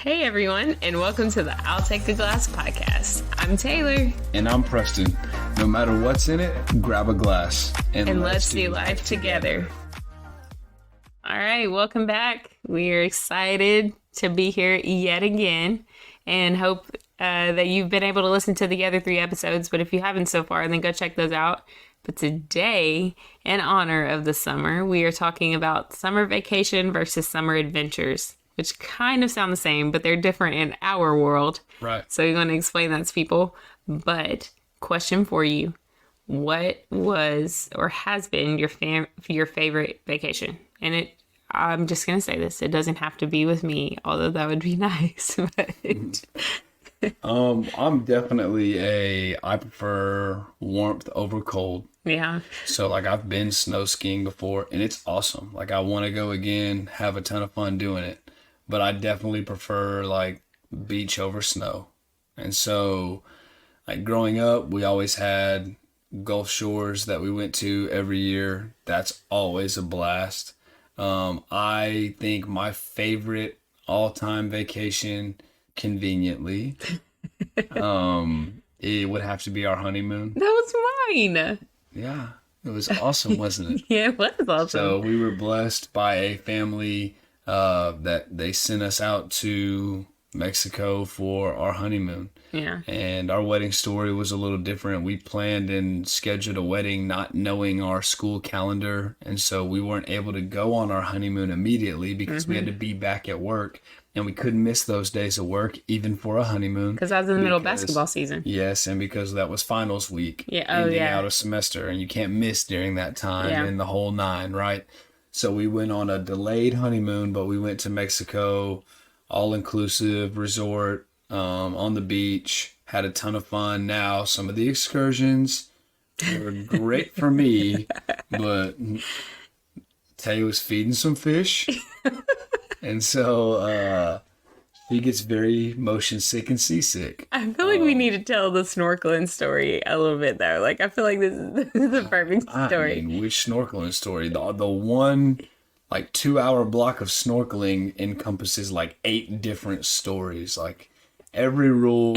Hey everyone, and welcome to the I'll Take a Glass podcast. I'm Taylor. And I'm Preston. No matter what's in it, grab a glass. And let's see life together. All right, welcome back. We are excited to be here yet again and hope that you've been able to listen to the other 3 episodes. But if you haven't so far, then go check those out. But today, in honor of the summer, we are talking about summer vacation versus summer adventures, which kind of sound the same, but they're different in our world. Right. So you're going to explain that to people. But question for you, what was or has been your favorite vacation? And I'm just going to say this, it doesn't have to be with me, although that would be nice. But I'm definitely I prefer warmth over cold. Yeah. So I've been snow skiing before and it's awesome. I want to go again, have a ton of fun doing it. But I definitely prefer beach over snow. And so growing up, we always had Gulf Shores that we went to every year. That's always a blast. I think my favorite all-time vacation, conveniently, it would have to be our honeymoon. That was mine. Yeah, it was awesome, wasn't it? Yeah, it was awesome. So we were blessed by a family that they sent us out to Mexico for our honeymoon. Yeah. And our wedding story was a little different. We planned and scheduled a wedding not knowing our school calendar. And so we weren't able to go on our honeymoon immediately because we had to be back at work. And we couldn't miss those days of work, even for a honeymoon. Because I was in the middle of basketball season. Yes, and because that was finals week. Yeah. Ending out a semester. And you can't miss during that time and the whole 9, right? So we went on a delayed honeymoon, but we went to Mexico, all-inclusive resort, on the beach, had a ton of fun. Now, some of the excursions were great for me, but Tay was feeding some fish. And so she gets very motion sick and seasick. I feel like we need to tell the snorkeling story a little bit, though. I feel like this is the perfect story. I mean, which snorkeling story? The one 2-hour block of snorkeling encompasses 8 different stories. Every rule,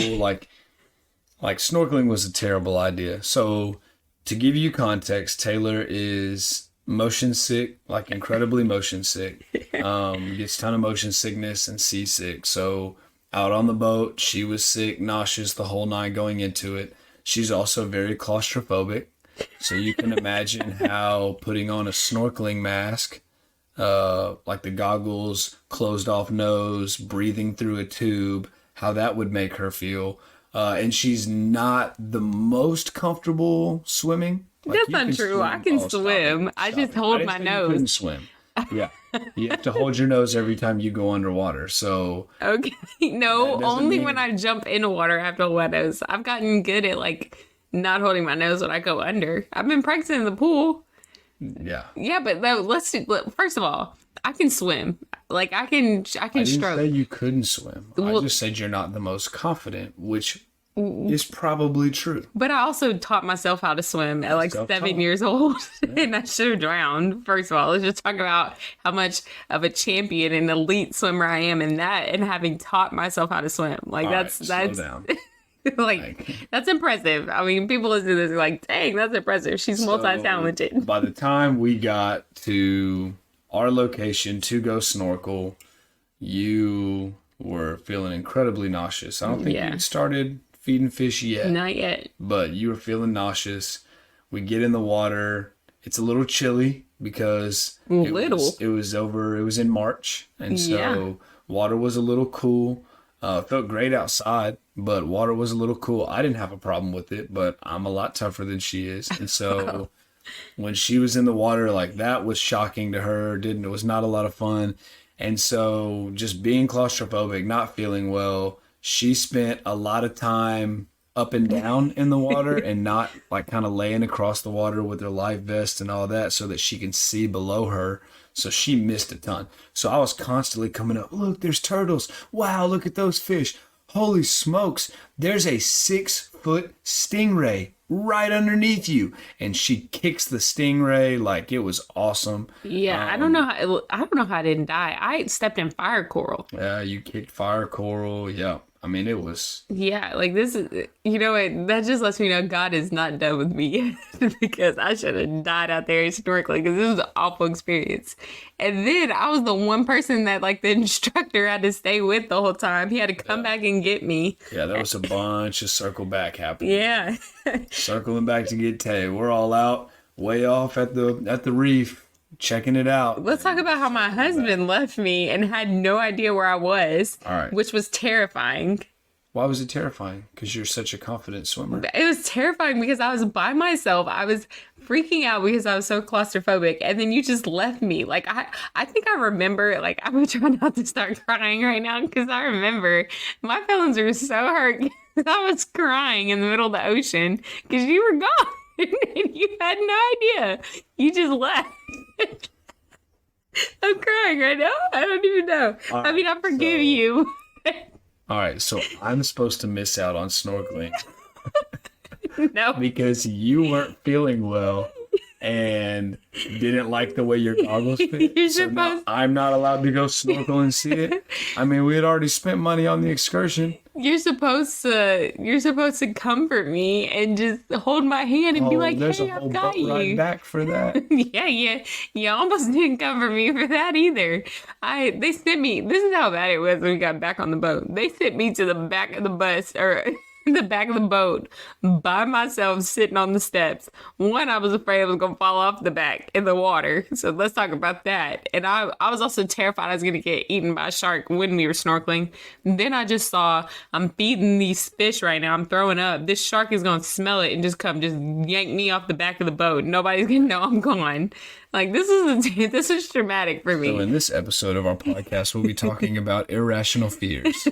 snorkeling was a terrible idea. So to give you context, Taylor is motion sick, incredibly motion sick. Gets a ton of motion sickness and seasick. So out on the boat, she was sick, nauseous, the whole 9 going into it. She's also very claustrophobic. So you can imagine how putting on a snorkeling mask, the goggles, closed off nose, breathing through a tube, how that would make her feel. And she's not the most comfortable swimming. That's not true. I can swim. I just hold my nose. You couldn't swim. Yeah. You have to hold your nose every time you go underwater. So okay. No, only when I jump in the water, I have to hold my nose. I've gotten good at not holding my nose when I go under. I've been practicing in the pool. Yeah. Yeah, but first of all, I can swim. I can I didn't stroke. say you couldn't swim. I just said you're not the most confident, which is probably true. But I also taught myself how to swim at 7 years old, and I should have drowned. First of all, let's just talk about how much of a champion and elite swimmer I am in that, and having taught myself how to swim. That's slow down. That's impressive. I mean, people listen to this dang, that's impressive. She's multi-talented. By the time we got to our location to go snorkel, you were feeling incredibly nauseous. I don't think you started feeding fish yet. Not yet. But you were feeling nauseous. We get in the water. It's a little chilly because it was in March. And so water was a little cool. Felt great outside, but water was a little cool. I didn't have a problem with it, but I'm a lot tougher than she is. And so when she was in the water, that was shocking to her. It was not a lot of fun. And so just being claustrophobic, not feeling well, she spent a lot of time up and down in the water and not kind of laying across the water with her life vest and all that so that she can see below her. So she missed a ton. So I was constantly coming up, look, there's turtles. Wow, look at those fish. Holy smokes, there's a 6 8-foot stingray right underneath you, and she kicks the stingray like it was awesome. Yeah, I don't know how I didn't die. I stepped in fire coral. Yeah, you kicked fire coral. Yeah. I mean, it was... Yeah, like this is, you know what, that just lets me know God is not done with me because I should have died out there snorkeling because this was an awful experience. And then I was the one person that like the instructor had to stay with the whole time. He had to come back and get me. Yeah, there was a bunch of circle back happening. Yeah. Circling back to get Tay. We're all out way off at the reef. Checking it out. Let's talk about how my husband left me and had no idea where I was, all right, which was terrifying. Why was it terrifying? Because you're such a confident swimmer. It was terrifying because I was by myself. I was freaking out because I was so claustrophobic. And then you just left me. Like, I think I remember, like, I'm trying not to start crying right now because I remember my feelings were so hurt. I was crying in the middle of the ocean because you were gone. And you had no idea. You just left. I'm crying right now. I don't even know. Right, I mean, I forgive you. All right, so I'm supposed to miss out on snorkeling. No. Because you weren't feeling well and didn't like the way your goggles fit. So now I'm not allowed to go snorkel and see it. I mean, we had already spent money on the excursion. You're supposed to comfort me and just hold my hand and be like, "Hey, I've got you." Right back for that. Yeah. You almost didn't comfort me for that either. They sent me. This is how bad it was when we got back on the boat. They sent me to the back of the bus or the back of the boat by myself sitting on the steps. One, I was afraid I was going to fall off the back in the water. So let's talk about that. And I was also terrified I was going to get eaten by a shark when we were snorkeling. Then I just saw I'm feeding these fish right now. I'm throwing up. This shark is going to smell it and just yank me off the back of the boat. Nobody's going to know I'm gone. Like, this is traumatic for me. So in this episode of our podcast, we'll be talking about irrational fears.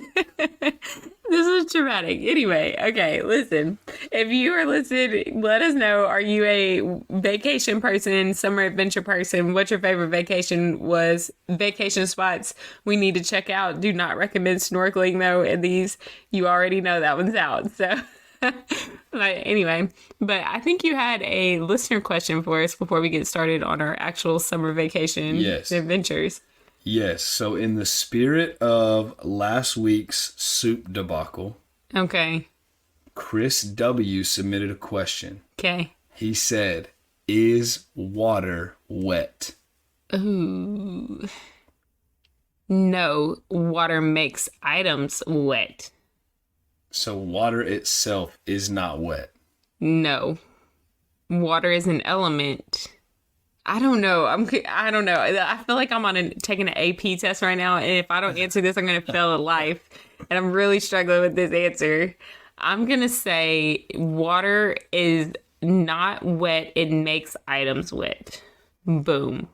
This is traumatic. Anyway, okay, listen. If you are listening, let us know. Are you a vacation person, summer adventure person? What your favorite vacation spots we need to check out? Do not recommend snorkeling, though. And these, you already know that one's out. So, anyway, but I think you had a listener question for us before we get started on our actual summer vacation adventures. Yes, so in the spirit of last week's soup debacle, okay, Chris W. submitted a question. Okay. He said, "Is water wet?" Ooh. No, water makes items wet. So water itself is not wet? No. Water is an element. I don't know. I don't know. I feel like I'm taking an AP test right now, and if I don't answer this, I'm going to fail at life. And I'm really struggling with this answer. I'm going to say water is not wet. It makes items wet. Boom.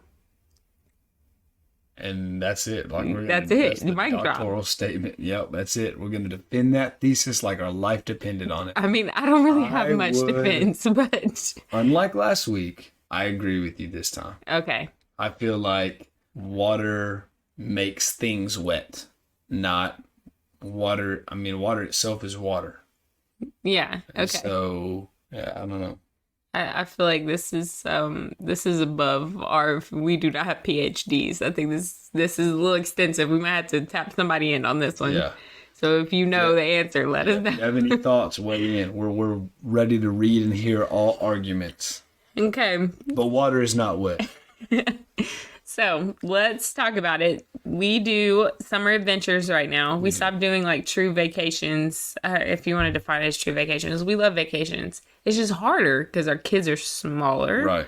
And that's it. That's the mic drop. Doctoral statement. Yep, that's it. We're going to defend that thesis like our life depended on it. I mean, I don't really have much defense, but... Unlike last week, I agree with you this time. Okay. I feel like water makes things wet, not water. I mean, water itself is water. Yeah. Okay. And so, yeah, I don't know. I feel like this is above we do not have PhDs. I think this is a little extensive. We might have to tap somebody in on this one. Yeah. So if you know the answer, let us know. If you have any thoughts, weigh in. We're ready to read and hear all arguments. Okay. But water is not wet. So let's talk about it. We do summer adventures right now. We stopped doing like true vacations. If you want to define it as true vacations, we love vacations. It's just harder because our kids are smaller. Right.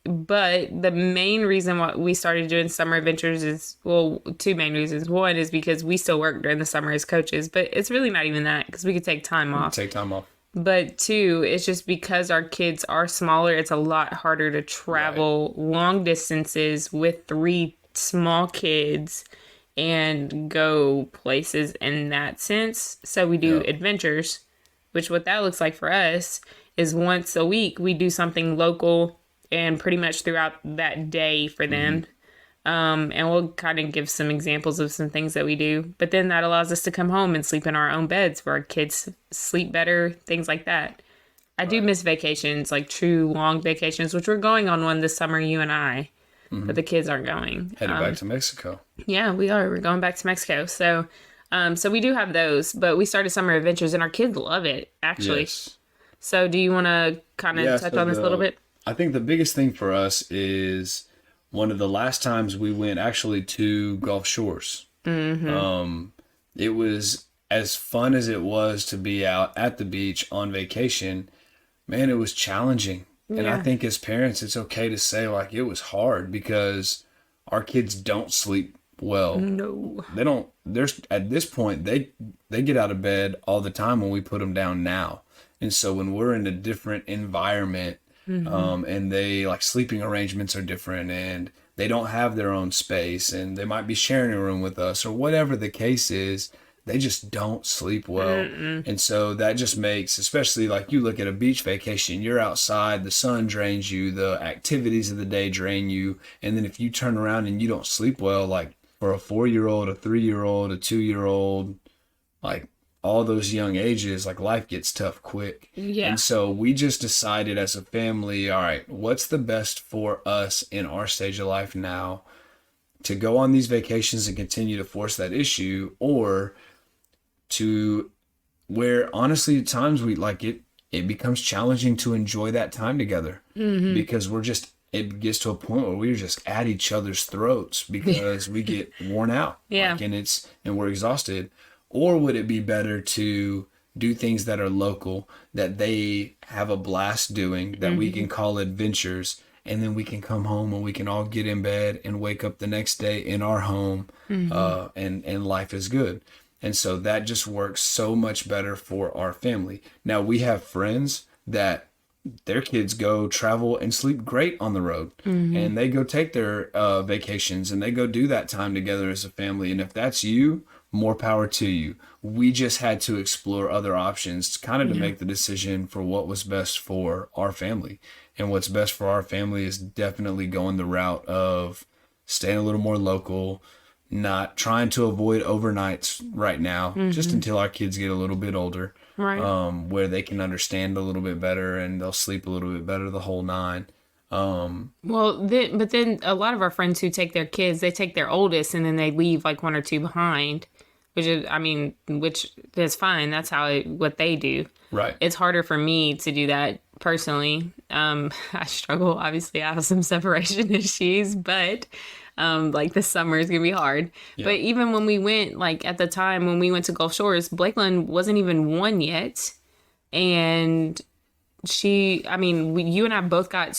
But the main reason why we started doing summer adventures is, well, two main reasons. One is because we still work during the summer as coaches, but it's really not even that because we could take time off. But two, it's just because our kids are smaller, it's a lot harder to travel long distances with 3 small kids and go places in that sense. So we do adventures, which what that looks like for us is once a week we do something local and pretty much throughout that day for them. And we'll kind of give some examples of some things that we do. But then that allows us to come home and sleep in our own beds where our kids sleep better, things like that. I do miss vacations, like true long vacations, which we're going on one this summer, you and I, but the kids aren't going. Headed back to Mexico. Yeah, we are. We're going back to Mexico. So we do have those, but we started Summer Adventures and our kids love it, actually. Yes. So do you want to kind of touch on this a little bit? I think the biggest thing for us is one of the last times we went actually to Gulf Shores. It was as fun as it was to be out at the beach on vacation. Man, it was challenging. Yeah. And I think as parents, it's okay to say, like, it was hard because our kids don't sleep well. No. They don't. There's at this point, they get out of bed all the time when we put them down now. And so when we're in a different environment, and they, like, sleeping arrangements are different and they don't have their own space and they might be sharing a room with us or whatever the case is, they just don't sleep well. And so that just makes, especially like you look at a beach vacation, you're outside, the sun drains you, the activities of the day drain you. And then if you turn around and you don't sleep well, like for a 4-year-old, a 3-year-old, a 2-year-old, like all those young ages, like life gets tough quick. Yeah. And so we just decided as a family, all right, what's the best for us in our stage of life now to go on these vacations and continue to force that issue, or to where honestly at times we like it becomes challenging to enjoy that time together because it gets to a point where we're just at each other's throats because we get worn out. Yeah. Like, and we're exhausted. Or would it be better to do things that are local, that they have a blast doing, that we can call adventures, and then we can come home and we can all get in bed and wake up the next day in our home, and life is good. And so that just works so much better for our family. Now, we have friends that their kids go travel and sleep great on the road. And they go take their vacations and they go do that time together as a family. And if that's you, more power to you. We just had to explore other options kind of to make the decision for what was best for our family. And what's best for our family is definitely going the route of staying a little more local, not trying to avoid overnights right now, just until our kids get a little bit older, where they can understand a little bit better and they'll sleep a little bit better the whole nine. But then a lot of our friends who take their kids, they take their oldest and then they leave like one or two behind, which is fine. That's what they do. Right. It's harder for me to do that personally. I struggle. Obviously, I have some separation issues, but like this summer is gonna be hard. Yeah. But even when we went, like at the time when we went to Gulf Shores, Blakeland wasn't even 1 yet, and you and I both got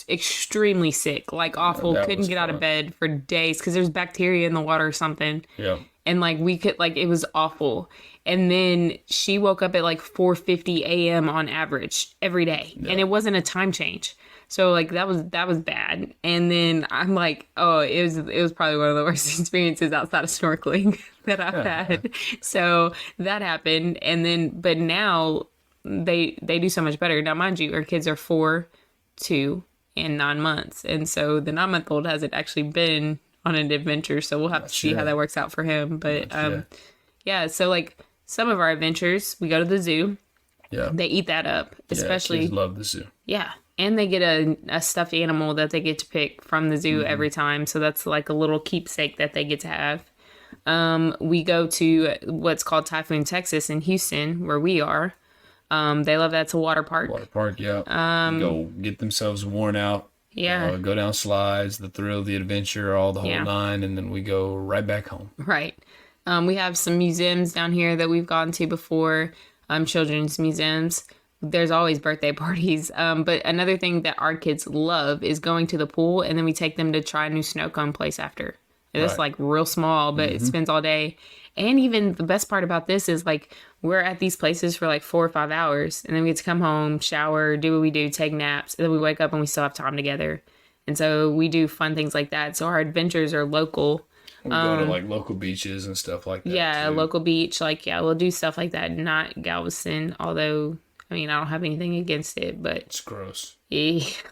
extremely sick, like awful. Couldn't get out of bed for days because there's bacteria in the water or something. Yeah. And like it was awful. And then she woke up at like 4:50 a.m. on average every day, and it wasn't a time change. So like that was bad. And then I'm like, oh, it was probably one of the worst experiences outside of snorkeling that I've had. So that happened, and then but now they do so much better. Now, mind you, our kids are 4, 2, and 9 months, and so the 9-month-old hasn't actually been on an adventure. So we'll have to see how that works out for him. But so like some of our adventures, we go to the zoo. Yeah, they eat that up, especially kids love the zoo. Yeah. And they get a stuffed animal that they get to pick from the zoo every time. So that's like a little keepsake that they get to have. We go to what's called Typhoon, Texas in Houston, where we are. They love that. It's a water park. Water park, yeah. Go get themselves worn out. Yeah. Go down slides, the thrill, the adventure, all the whole nine. And then we go right back home. Right. We have some museums down here that we've gone to before, children's museums. There's always birthday parties. But another thing that our kids love is going to the pool, and then we take them to try a new snow cone place after. It's like real small, but it spends all day. And even the best part about this is like we're at these places for like 4 or 5 hours, and then we get to come home, shower, do what we do, take naps, and then we wake up and we still have time together. And so we do fun things like that. So our adventures are local. We go to like local beaches and stuff like that. Yeah, too. Local beach. Like, we'll do stuff like that. Not Galveston, although I don't have anything against it, but it's gross.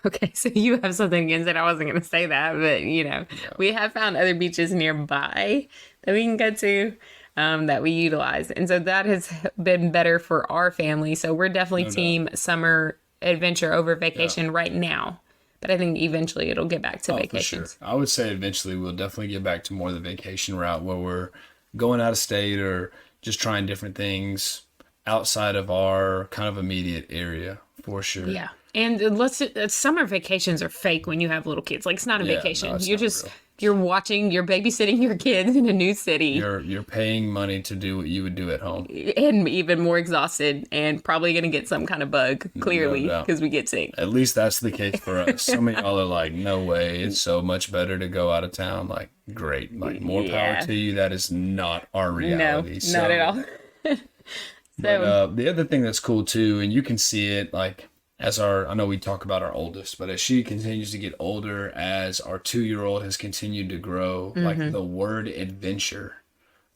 Okay, so you have something against it. I wasn't going to say that, but we have found other beaches nearby that we can go to, that we utilize. And so that has been better for our family. So we're definitely team summer adventure over vacation right now. But I think eventually it'll get back to vacations. For sure. I would say eventually we'll definitely get back to more of the vacation route where we're going out of state or just trying different things outside of our kind of immediate area, for sure. Yeah. And summer vacations are fake when you have little kids. Like, it's not a vacation. No, you're babysitting your kids in a new city. You're paying money to do what you would do at home. And even more exhausted and probably going to get some kind of bug, clearly, because we get sick. At least that's the case for us. Some of y'all are like, no way, it's so much better to go out of town. Like, great. Like, more power to you. That is not our reality. No, not at all. But the other thing that's cool too, and you can see it like I know we talk about our oldest, but as she continues to get older, as our 2-year-old has continued to grow, like the word adventure,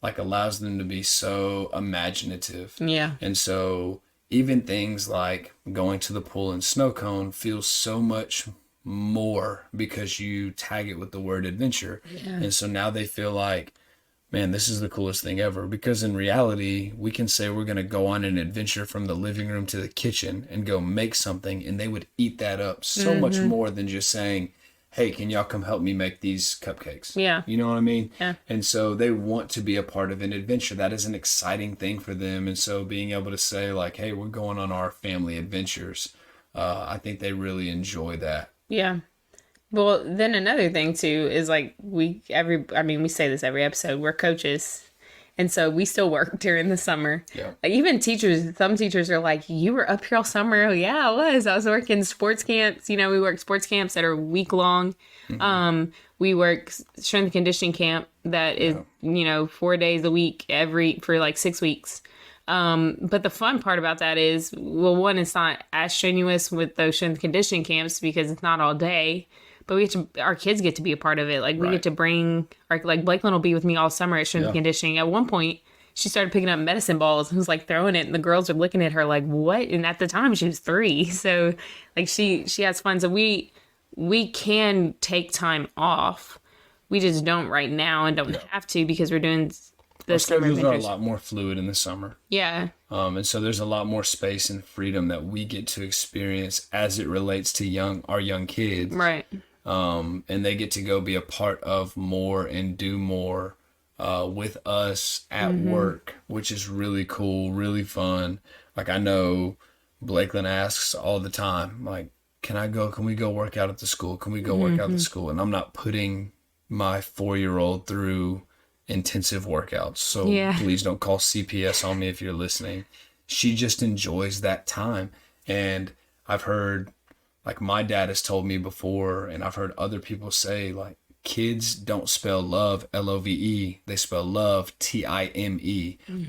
like allows them to be so imaginative. Yeah. And so even things like going to the pool and snow cone feels so much more because you tag it with the word adventure. Yeah. And so now they feel like, man, this is the coolest thing ever. Because in reality, we can say we're going to go on an adventure from the living room to the kitchen and go make something, and they would eat that up so much more than just saying, hey, can y'all come help me make these cupcakes? Yeah. You know what I mean? Yeah. And so they want to be a part of an adventure. That is an exciting thing for them. And so being able to say like, hey, we're going on our family adventures, I think they really enjoy that. Yeah. Well, then another thing too is like we say this every episode, we're coaches. And so we still work during the summer. Yeah. Even some teachers are like, you were up here all summer. Yeah, I was working sports camps. We work sports camps that are week long. Mm-hmm. We work strength and conditioning camp that is, 4 days a week for like 6 weeks. But the fun part about that is, well, one, it's not as strenuous with those strength and conditioning camps because it's not all day. But our kids get to be a part of it. Like, we get to bring, like, Blakelyn will be with me all summer at strength and conditioning. At one point, she started picking up medicine balls and was, like, throwing it. And the girls are looking at her like, what? And at the time, she was 3. So, like, she has fun. So, we can take time off. We just don't right now and don't have to because we're doing the summer adventures. Our schedules are a lot more fluid in the summer. Yeah. And so there's a lot more space and freedom that we get to experience as it relates to our young kids. Right. And they get to go be a part of more and do more with us at work, which is really cool, really fun. Like, I know Blakelyn asks all the time, like, can we go work out at the school? Can we go work out at the school? And I'm not putting my 4-year-old through intensive workouts. So please don't call CPS on me if you're listening. She just enjoys that time. And I've heard, like, my dad has told me before, and I've heard other people say, like, kids don't spell love Love. They spell love Time.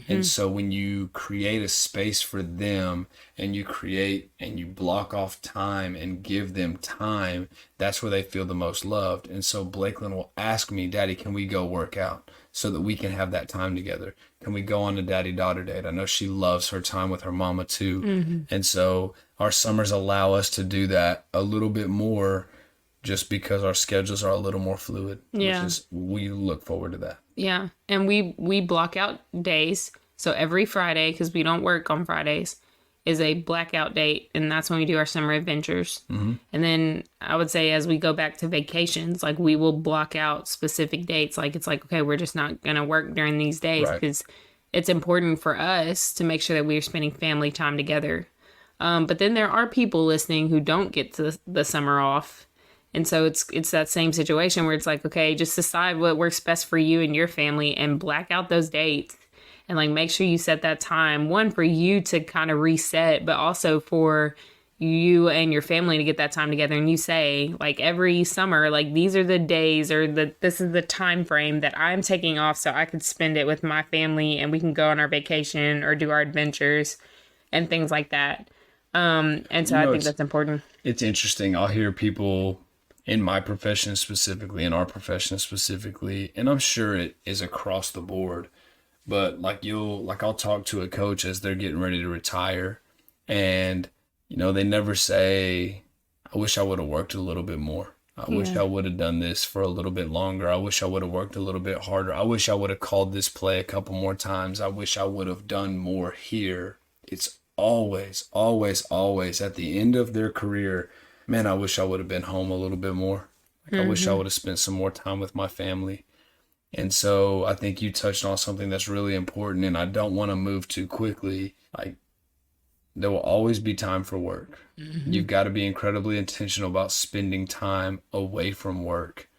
And so when you create a space for them and you block off time and give them time, that's where they feel the most loved. And so Blakelyn will ask me, Daddy, can we go work out so that we can have that time together? Can we go on a daddy-daughter date? I know she loves her time with her mama too. And so our summers allow us to do that a little bit more just because our schedules are a little more fluid. Yeah. We look forward to that. Yeah. And we block out days. So every Friday, because we don't work on Fridays, is a blackout date. And that's when we do our summer adventures. And then I would say as we go back to vacations, like, we will block out specific dates. Like, it's like, okay, we're just not going to work during these days because it's important for us to make sure that we're spending family time together. But then there are people listening who don't get the summer off. And so it's that same situation where it's like, okay, just decide what works best for you and your family and black out those dates and, like, make sure you set that time, one, for you to kind of reset, but also for you and your family to get that time together. And you say, like, every summer, like, these are the days or this is the time frame that I'm taking off so I could spend it with my family and we can go on our vacation or do our adventures and things like that. And so I think that's important. It's interesting. I'll hear people in my profession specifically, in our profession specifically, and I'm sure it is across the board, but I'll talk to a coach as they're getting ready to retire, and they never say, I wish I would have worked a little bit more. I wish Yeah. I would have done this for a little bit longer. I wish I would have worked a little bit harder. I wish I would have called this play a couple more times. I wish I would have done more here. It's always, always, always at the end of their career. Man, I wish I would have been home a little bit more. Like, I wish I would have spent some more time with my family. And so I think you touched on something that's really important, and I don't want to move too quickly. Like, there will always be time for work. You've got to be incredibly intentional about spending time away from work.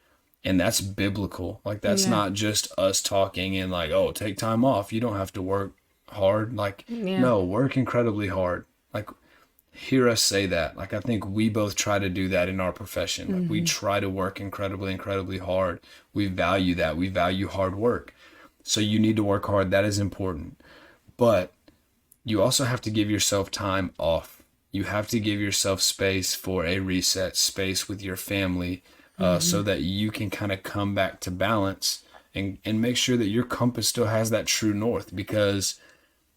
And that's biblical. Like, that's Yeah. not just us talking and like, oh, take time off. You don't have to work hard. Like, Yeah. no, work incredibly hard. Like, hear us say that. Like, I think we both try to do that in our profession. Like, we try to work incredibly, incredibly hard. We value that. We value hard work. So you need to work hard. That is important. But you also have to give yourself time off. You have to give yourself space for a reset, space with your family, so that you can kind of come back to balance and make sure that your compass still has that true north, because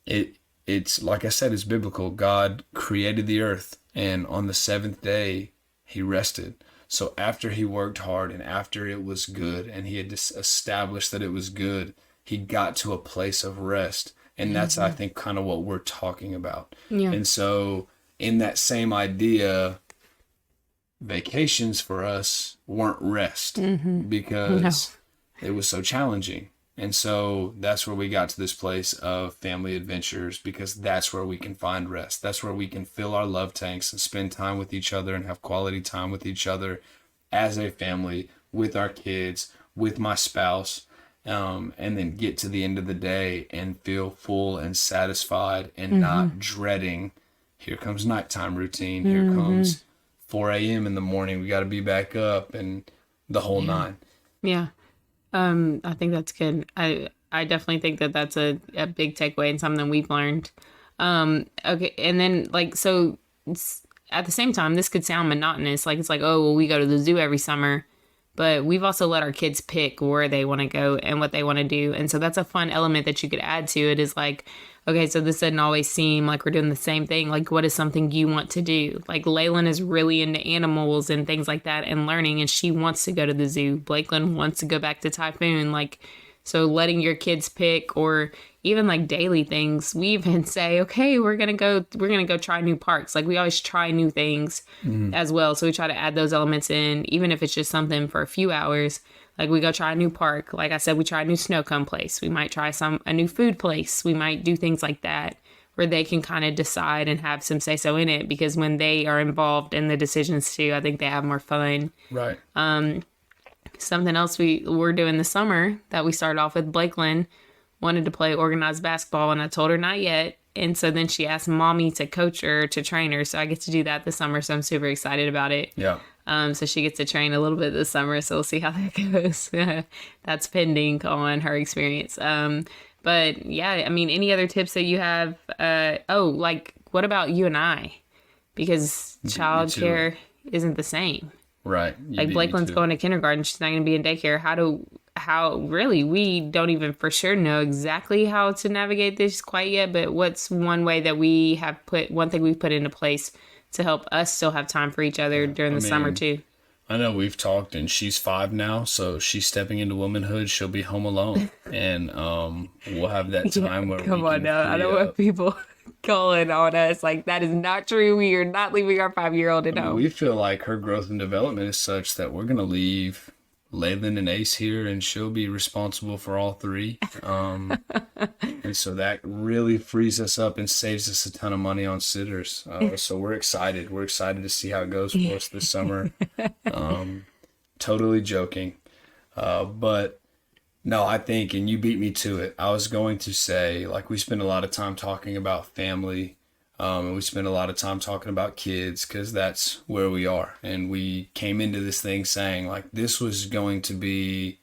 it's like I said, it's biblical. God created the earth, and on the seventh day, he rested. So after he worked hard and after it was good and he had established that it was good, he got to a place of rest. And that's, I think, kind of what we're talking about. Yeah. And so in that same idea, vacations for us weren't rest because it was so challenging. And so that's where we got to this place of family adventures, because that's where we can find rest. That's where we can fill our love tanks and spend time with each other and have quality time with each other as a family, with our kids, with my spouse, and then get to the end of the day and feel full and satisfied and not dreading, here comes nighttime routine, here comes 4 a.m. in the morning, we got to be back up, and the whole nine. Yeah. I think that's good. I definitely think that that's a big takeaway and something we've learned. Okay. And then like, so at the same time, this could sound monotonous. Like, it's like, oh, well, we go to the zoo every summer, but we've also let our kids pick where they want to go and what they want to do. And so that's a fun element that you could add to it, is like, okay, so this doesn't always seem like we're doing the same thing. Like, what is something you want to do? Like, Laylan is really into animals and things like that and learning, and she wants to go to the zoo. Blakeland wants to go back to Typhoon. Like, so letting your kids pick, or even like daily things. We even say, okay, we're gonna go try new parks. Like, we always try new things as well. So we try to add those elements in, even if it's just something for a few hours. Like, we go try a new park. Like I said, we try a new snow cone place. We might try a new food place. We might do things like that where they can kind of decide and have some say so in it, because when they are involved in the decisions too, I think they have more fun. Right. Something else we're doing this summer that we started off with, Blakeland wanted to play organized basketball, and I told her not yet. And so then she asked mommy to coach her, to train her. So I get to do that this summer. So I'm super excited about it. Yeah. So she gets to train a little bit this summer. So we'll see how that goes. That's pending on her experience. But yeah, I mean, any other tips that you have? Like, what about you and I? Because childcare isn't the same. Right. Like, Blakeland's going to kindergarten. She's not going to be in daycare. How really, we don't even for sure know exactly how to navigate this quite yet. But what's one way that one thing we've put into place to help us still have time for each other during the summer too? I know we've talked, and she's 5 now, so she's stepping into womanhood. She'll be home alone, and we'll have that time where Come on now. I don't want people calling on us. Like, that is not true. We are not leaving our 5-year-old at home. We feel like her growth and development is such that we're going to leave Laylan and Ace here, and she'll be responsible for all 3. And so that really frees us up and saves us a ton of money on sitters. So we're excited. We're excited to see how it goes for us this summer. Totally joking. But no, I think, and you beat me to it, I was going to say, like, we spend a lot of time talking about family, and we spend a lot of time talking about kids, because that's where we are. And we came into this thing saying, like, this was going to be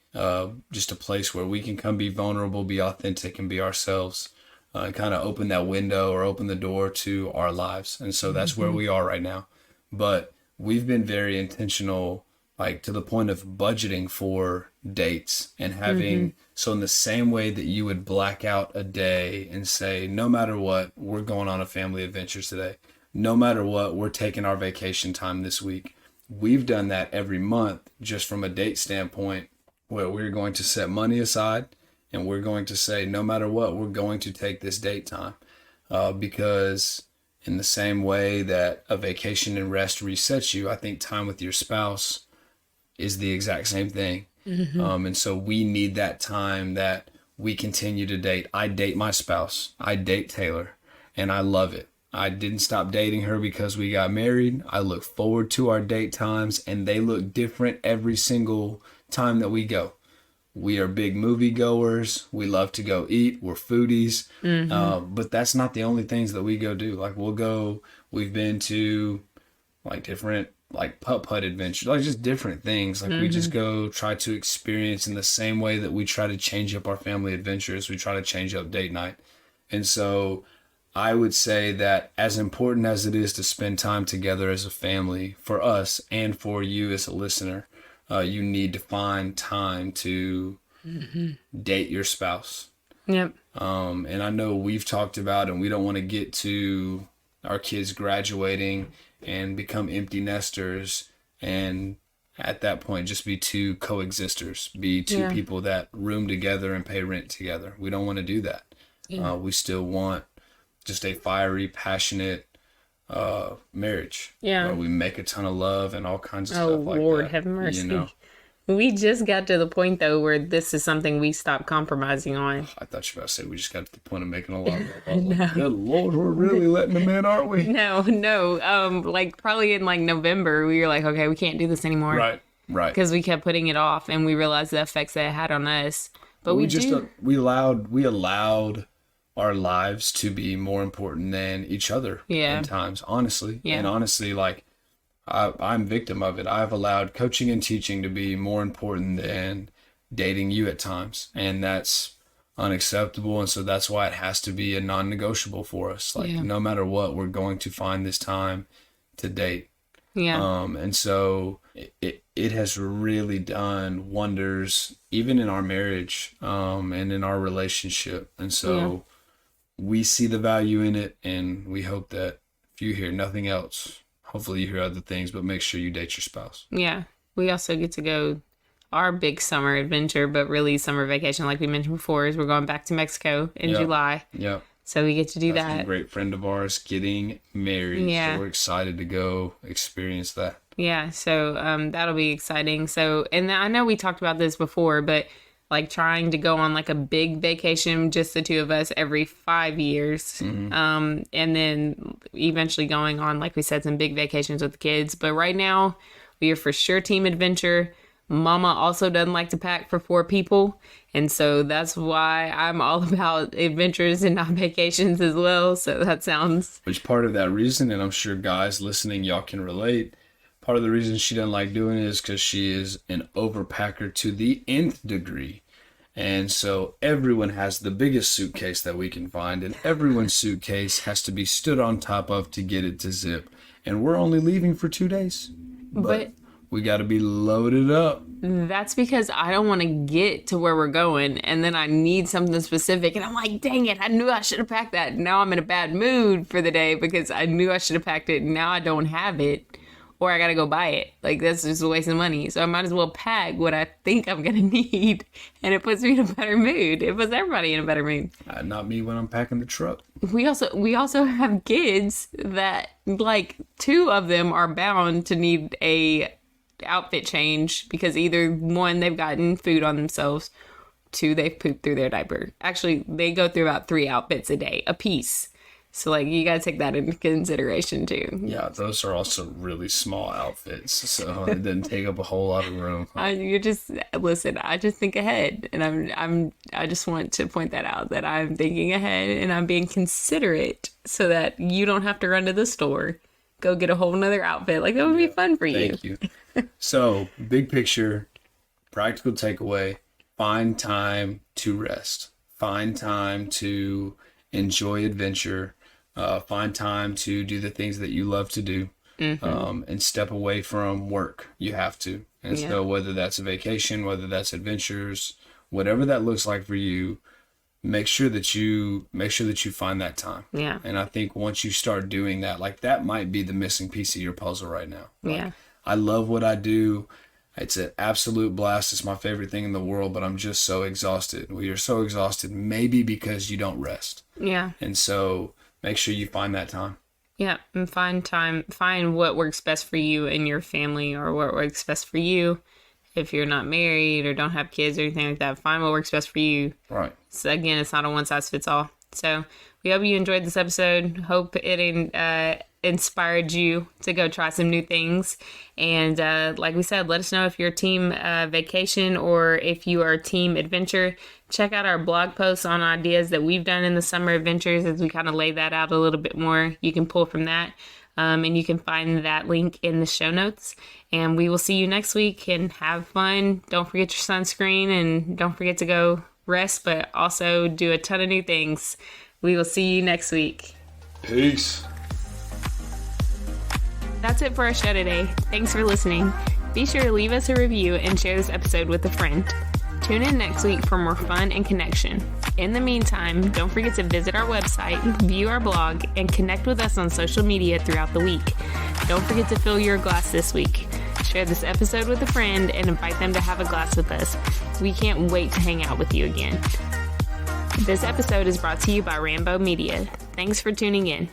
just a place where we can come be vulnerable, be authentic, and be ourselves, and kind of open that window or open the door to our lives. And so that's where we are right now. But we've been very intentional, like, to the point of budgeting for dates and having, so in the same way that you would black out a day and say, no matter what, we're going on a family adventure today, no matter what, we're taking our vacation time this week. We've done that every month just from a date standpoint, where we're going to set money aside and we're going to say, no matter what, we're going to take this date time. Because in the same way that a vacation and rest resets you, I think time with your spouse is the exact same thing. And so we need that time that we continue to date. I date my spouse. I date Taylor, and I love it. I didn't stop dating her because we got married. I look forward to our date times, and they look different every single time that we go. We are big movie goers. We love to go eat. We're foodies. But that's not the only things that we go do. Like we've been to like different like putt-putt adventures, like just different things. Like we just go try to experience in the same way that we try to change up our family adventures. We try to change up date night. And so I would say that as important as it is to spend time together as a family, for us and for you as a listener, you need to find time to date your spouse. Yep. And I know we've talked about, and we don't want to get to our kids graduating and become empty nesters, and at that point just be two coexisters, be two people that room together and pay rent together. We don't want to do that. We still want just a fiery, passionate marriage. Yeah. Where we make a ton of love and all kinds of stuff like that. Oh, Lord, have mercy. You know? We just got to the point, though, where this is something we stopped compromising on. I thought you were about to say we just got to the point of making a lot of love. No. Like, good Lord, we're really letting them in, aren't we? No. Like, probably in, like, November, we were like, okay, we can't do this anymore. Right. Because we kept putting it off, and we realized the effects that it had on us. But we allowed our lives to be more important than each other in times, honestly. And honestly, like, I'm victim of it. I've allowed coaching and teaching to be more important than dating you at times. And that's unacceptable. And so that's why it has to be a non-negotiable for us. Like, no matter what, we're going to find this time to date. Yeah. And so it has really done wonders, even in our marriage, and in our relationship. And so we see the value in it, and we hope that if you hear nothing else, hopefully you hear other things, but make sure you date your spouse. Yeah. We also get to go our big summer adventure, but really summer vacation, like we mentioned before, is we're going back to Mexico in July. Yeah. So we get to do that. A great friend of ours getting married. Yeah. So we're excited to go experience that. Yeah. So that'll be exciting. So, and I know we talked about this before, but like trying to go on like a big vacation, just the two of us, every 5 years. And then eventually going on, like we said, some big vacations with the kids. But right now we are for sure team adventure. Mama also doesn't like to pack for 4 people. And so that's why I'm all about adventures and not vacations as well. So that sounds... Which part of that reason, and I'm sure guys listening, y'all can relate, part of the reason she doesn't like doing it is because she is an overpacker to the nth degree. And so everyone has the biggest suitcase that we can find, and everyone's suitcase has to be stood on top of to get it to zip. And we're only leaving for 2 days. But we got to be loaded up. That's because I don't want to get to where we're going, and then I need something specific, and I'm like, dang it, I knew I should have packed that. Now I'm in a bad mood for the day because I knew I should have packed it, and now I don't have it, or I got to go buy it. Like, that's just a waste of money. So I might as well pack what I think I'm going to need, and it puts me in a better mood. It puts everybody in a better mood. Not me when I'm packing the truck. We also have kids that, like, 2 of them are bound to need a outfit change because either 1, they've gotten food on themselves, 2, they've pooped through their diaper. Actually, they go through about 3 outfits a day, a piece. So, like, you gotta take that into consideration too. Yeah, those are also really small outfits, so it didn't take up a whole lot of room. I just think ahead, and I just want to point that out, that I'm thinking ahead and I'm being considerate so that you don't have to run to the store, go get a whole nother outfit. Like, that would be fun for you. Thank you. So, big picture, practical takeaway, find time to rest. Find time to enjoy adventure. Find time to do the things that you love to do. And step away from work. You have to. And so whether that's a vacation, whether that's adventures, whatever that looks like for you, make sure that you find that time. Yeah. And I think once you start doing that, like that might be the missing piece of your puzzle right now. Like, yeah. I love what I do. It's an absolute blast. It's my favorite thing in the world, but I'm just so exhausted. We are so exhausted, maybe because you don't rest. Yeah. And so make sure you find that time. Yeah. And find what works best for you and your family, or what works best for you. If you're not married or don't have kids or anything like that, find what works best for you. Right. So again, it's not a one size fits all. So we hope you enjoyed this episode. Hope it inspired you to go try some new things. And like we said, let us know if you're team vacation or if you are team adventure. Check out our blog posts on ideas that we've done in the summer adventures as we kind of lay that out a little bit more. You can pull from that. And you can find that link in the show notes. And we will see you next week, and have fun. Don't forget your sunscreen, and don't forget to go rest, but also do a ton of new things. We will see you next week. Peace. That's it for our show today. Thanks for listening. Be sure to leave us a review and share this episode with a friend. Tune in next week for more fun and connection. In the meantime, don't forget to visit our website, view our blog, and connect with us on social media throughout the week. Don't forget to fill your glass this week. Share this episode with a friend and invite them to have a glass with us. We can't wait to hang out with you again. This episode is brought to you by Rambo Media. Thanks for tuning in.